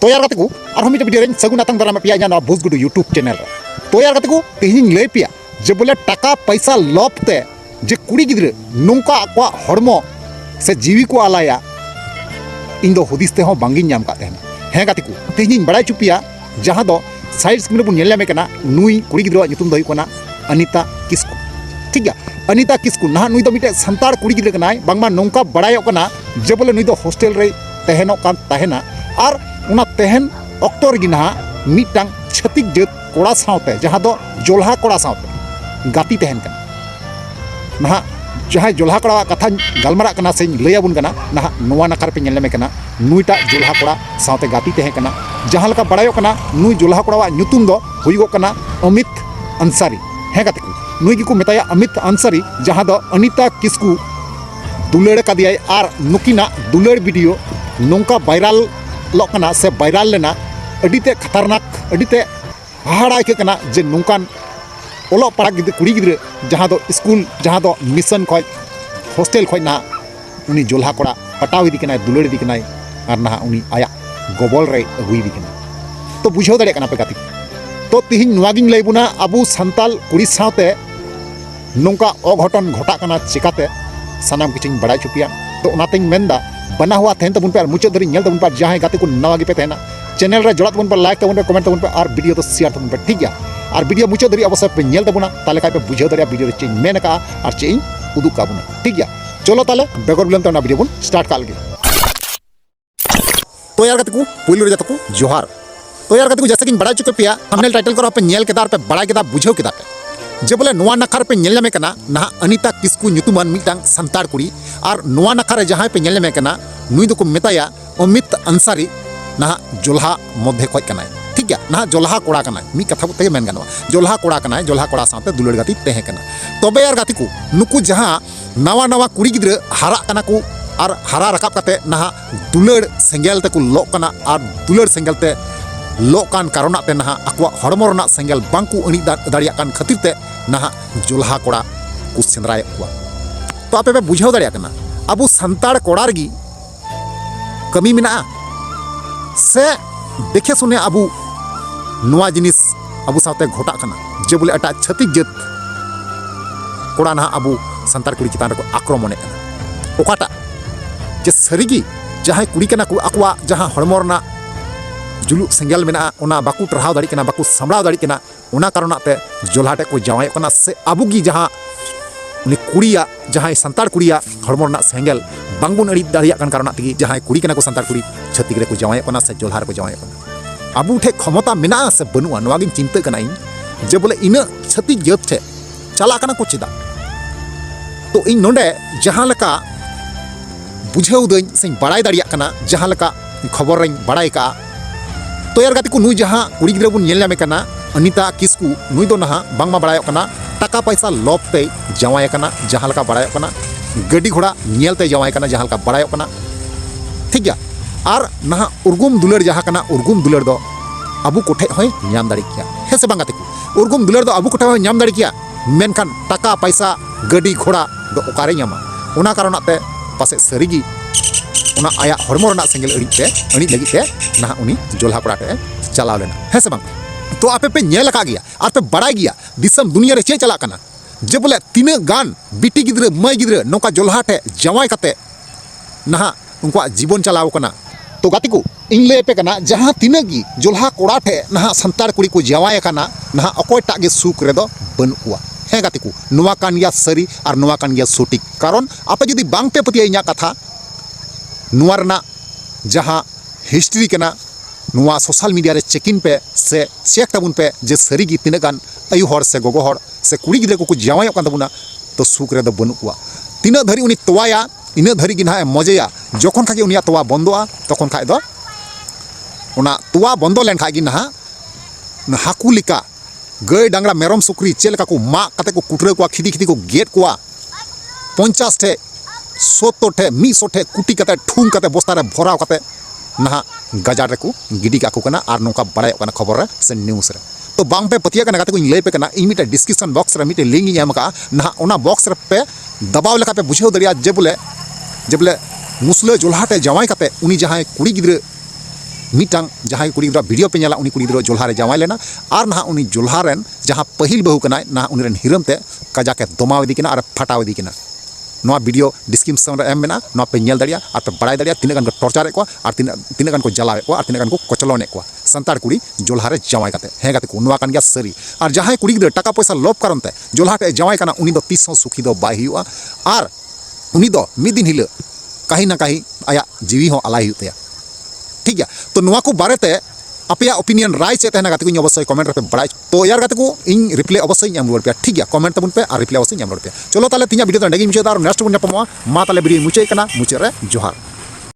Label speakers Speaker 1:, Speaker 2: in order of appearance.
Speaker 1: तो यार गति को और हम वीडियो सगुन आतंग दाराम पे ना भूसगुडू यूट्यूब चैनल तो यार गति को तेहिं लय पे जे बोले टाका पैसा लोभते जे कुड़ी गिद्रे नोंका आकवा हड़मो से जीवी को आलाया इन दो हुदिस ते हो बांगिन नाम का तेहन हे गति को तेहिं बड़ाय चुपिया जहां दो साइड स्क्रीन बुन नेल में कना नुई कुड़ी गिद्रो nyutum दो हुई अनिता किस्कू ठीक है अनिता किस्कू ना नुई दो मिटे संतार कुड़ी गिद्रे कनाय बांगमा नोंका बड़ायो कना जे बोले नुई दो हॉस्टल रे तहनो कान तहना और उना तहन ऑक्टो रे ना मिटांग छतिक जत कोड़ा सावते जहां दो जोल्हा कोड़ा सावते गाती तहन कना ना जहां जोल्हा कोड़ा कथा गलमरा कना से लयाबुन कना ना नोवा नकार पे नेल में कना नुईटा जोल्हा कोड़ा सावते गाती तहन कना जहां लका बड़ायो कना नुई जोल्हा कोड़ा nyutum दो हुईगो कना अमित अंसारी हे गाते को नुई की मेताया अमित अंसारी जहां दो अनिता किस्कू दुलड़ का दिया और नुकिना दुलड़ वीडियो नोंका वायरल लोकना से वायरल लेना अडीते खतरनाक अडीते हाड़ा के कना जे नोंकान ओलो पड़ा गिद्रे कुड़ी गिद्रे जहां दो स्कूल जहां दो मिशन खय हॉस्टल खय ना उनी जोल्हा कोड़ा पटाव इदी कना दुलड़ इदी कना और ना उनी आया गोबल रे हुई इदी कना तो बुझाव दाड़े कना पे गाती तो तिहिं नवागिन लैबुना अबु संताल कुड़ी सावते नोंका अघटन घटा कना चिकाते सानाम किचिंग बड़ा चुपिया तो उनातें मेंदा बना हुआ तहन तबुन पे और मुचाद धरी नेल तबुन पे जहां गाते को नवा गे पे तहना चैनल रे जोड़ा तबुन पे लाइक तबुन पे कमेंट तबुन पे और वीडियो तो शेयर तबुन पे ठीक है और वीडियो मुचाद धरी अवश्य पे नेल तबुना ताले काय पे बुझाव दरिया वीडियो रे चेंज मेन का और चेंज उदुक का बुना ठीक है चलो ताले बेगर बिलन तना वीडियो बुन स्टार्ट काल गे तो यार गाते को पुइलो रे जाते को जोहार तो यार गाते को जैसे कि बड़ा चुके पिया हमने टाइटल करो पे नेल केदार पे बड़ा केदार बुझाव केदार पे जे बोले नोआ नखार पे नेल में कना ना अनिता किस्कू nyutuman मिटांग संतार कुड़ी और नोआ नखार जहां पे नेल में कना नुई दो को मेताया अमित अंसारी ना जोल्हा मध्य खय कनाय ठीक है ना जोल्हा कोड़ा कनाय मी कथा ते मेन गनवा जोल्हा कोड़ा कनाय जोल्हा कोड़ा साथे दुलड़ गाती तहे कना तबे यार गाती को नुकु जहां नवा नवा कुड़ी गिद्रे हारा कना को और हारा रकाब कते ना दुलड़ सेंगेल ते को लोक कना और दुलड़ सेंगेल ते लोकान कारणते ना आकवा हड़मो रना सेंगेल बांकु अणी दाड़िया कान खातिर ते ना जोल्हा कोड़ा को सेंद्राय को तो आपे बुझाव दाड़िया कना अबु संताड़ कोड़ा रगी कमी मिना से देखे सुने अबु नवा जिनिस अबु साथे घोटा कना जे बोले अटा छतिक जत कोड़ा ना अबु संतार कुड़ी चितान को आक्रमणे कना ओकाटा जे सरीगी जहां कुड़ी कना को आकवा जहां हड़मो रना जुलू सेंगेल मेना ओना बाकू टरहाव दाड़ी कना बाकू सामलाव दाड़ी कना ओना कारणते जोल्हाटे को जावाय कना से अबुगी जहां उनी कुड़िया जहां संतार कुड़िया हड़मो सेंगेल बांगबुन अड़ी दाड़िया कान कारण तगी जहां कुड़ी कना को संतार कुड़ी छत्तीक रे को जावाय कना से जोल्हा रे को जावाय कना अबु ठे क्षमता मेना से बनुआ नवागिन चिंता कना इन जे बोले इन छत्तीक जत ठे चला कना को चिदा तो इन नोंडे जहां लका बुझाव दई से बड़ाय दाड़िया कना जहां लका खबर रे बड़ाय का तो यार गाती को नुई जहां कुड़ी गिद्रा बुन नेल में कना अनिता किस्कू नुई दो ना बांगमा बड़ायो कना टाका पैसा लोभ ते जावाय कना जहां लका बड़ायो कना गड्डी घोड़ा नेल ते जावाय कना जहां लका बड़ायो कना ठीक है और ना उर्गुम दुलड़ जहां कना उर्गुम दुलड़ दो अबु कोठे होय नाम दाड़ी किया हे से बांगाते को उर्गुम दुलड़ दो अबु कोठे होय नाम दाड़ी किया मेनखान टाका पैसा गड्डी घोड़ा दो ओकारे नामा ओना कारणते पासे सरीगी उना आया हड़मो रना सेंगेल अड़ी लगी ते ना उनी जोल्हा कोड़ा ते चलाव लेना है से बांग तो आपे पे नेल का गया और पे बड़ा गया दिसम दुनिया रे चे चला कना जे बोले तीना गान बिटी गिद्रे मई गिद्रे नोका जोल्हा ते जावाय कते ना उनका जीवन चलाव कना तो गाती को इन ले पे कना जहां तीना गी जोल्हा कोड़ा ते ना संतार कुड़ी को जावाय कना ना अकोय टागे सुख रे दो बनुआ है गाती को नोवा कान गया सरी और नोवा कान गया सोटिक कारण आपे जदी बांग पे पतिया इना कथा नुआरना जहां हिस्ट्री कना नुआ सोशल मीडिया रे चेकिन पे से चेक तबुन पे जे सरीगी तिना गान अयु हर से गोगो हर से कुड़ी गिद्रे को जावाय कान तबुना तो सुख रे द बनुआ तिना धरी उनी तोवाया इना धरी गिना मजेया जखन खागे उनिया तोवा बंदोआ तखन खाय दो उना तोवा बंदो लेन खागी ना हाकू लिका गय डांगरा मेरम सुक्री चेलका को मा कते को कुटरे को खिदी खिदी को गेट को 50 ठे 70 ठे 100 ठे कुटी कते ठूम कते बस्ता रे भराव कते ना गजार रे को गिडी का को कना और नोका बड़ाय कना खबर रे से न्यूज़ रे तो बांग पे पतिया कना गाते को लay पे कना इन मिटे डिस्क्रिप्शन बॉक्स रे मिटे लिंक एम का ना ओना बॉक्स रे पे दबाव लेका पे बुझाव दरिया जे बोले मुसले जोल्हाटे जावाय कते उनी जहां कुड़ी गिद्रे मिटांग जहां कुड़ी गिद्रा वीडियो पे नेला उनी कुड़ी गिद्रा जोल्हा रे जावाई लेना और ना उनी जोल्हा रेन जहां पहिल बहु कनाय ना उनी रेन हिरम ते काजाके दमाव इदी किना और फटाव इदी किना नोआ वीडियो डिस्क्रिप्शन रे एम मेना नोआ पे नेल दाड़िया और पे बड़ाई दाड़िया तिना गान को टॉर्चर को और तिना गान को जलावे को और तिना गान को कचलने को संतार कुड़ी जोल्हा रे जावाई काते हे गाते को नोआ कान गया सरी और जहां कुड़ी गिद्रा टाका पैसा लोभ कारण ते जोल्हा के जावाई काना उनी दो तीस सुखी दो बाय हुआ और उनी दो मिद दिन हिल कहीं ना कहीं आया जीवी हो अलाई हुते ठीक है। तो नोआ को बारेते अपया ओपिनियन राय चेत है गाते को अवश्य कमेंट रे बड़ाई तो यार गाते को इन रिप्ले अवश्य एम रुआड़ पे ठीक है कमेंट तबन पे और रिप्ले अवश्य एम रुआड़ पे चलो ताले तीन वीडियो तो नेगी मुझे नेक्स्ट बन मा ताले वीडियो मुचे मुचे रे जोहार।